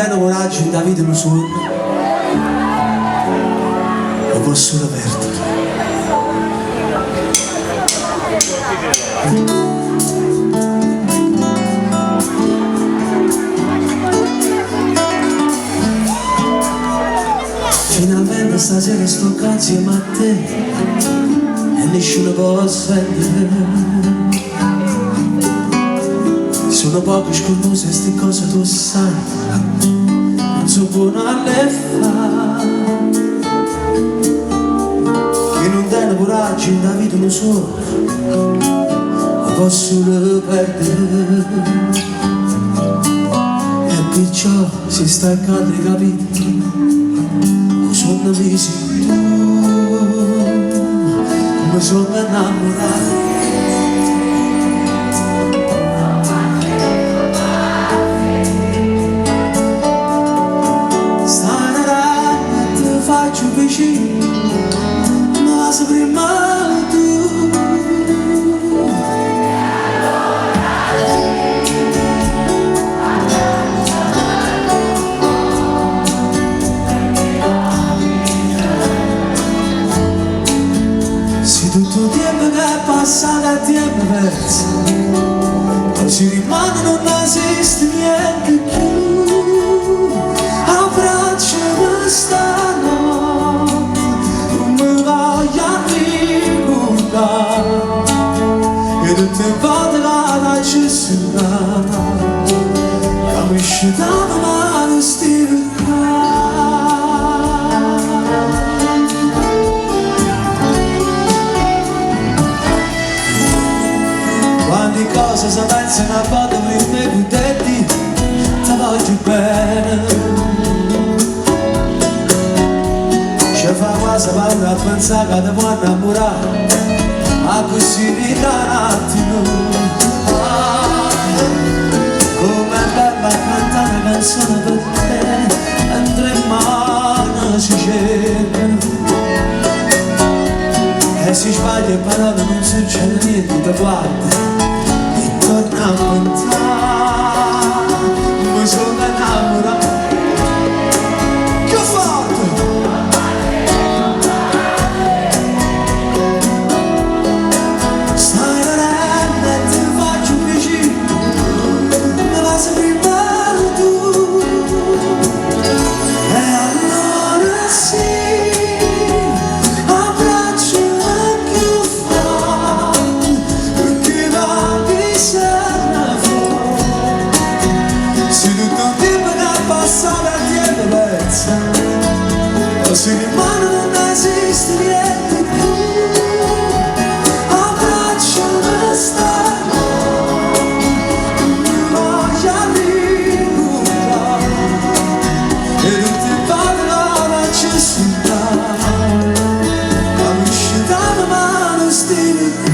danno coraggio da vita non sono, lo posso solo perdere. Finalmente stasera sto qua insieme a te e nessuno può offendere. Sono poche scomose queste cose tu sai, non so buono a le fare, che non danno coraggio da vita non so, lo posso solo perdere. E perciò si sta a cadere capito, lo sono mesi tu, mi sono innamorato. Ma se prima tu se tutto il tempo che è passato a tempo perso non si rimane, non esiste niente più. Abbracciami stanotte, e tutte le volte la ci sono, capisci da mano stive quante cose si pensano a volte per me putetti, ti voglio bene. Ci fa quasi paura a pensare che ti può innamorare a così di attimo. Come è bella cantare una canzone per te, mentre in mano si cercano e si sbaglia e parole non succede niente, ti guarda e torna a cantare. Mi sono innamorato. Che ho fatto? Se rimane non esiste niente più. Abbracciami stanotte, mi voglio ricordare e non ti parlo la necessità, capisci da mano stile.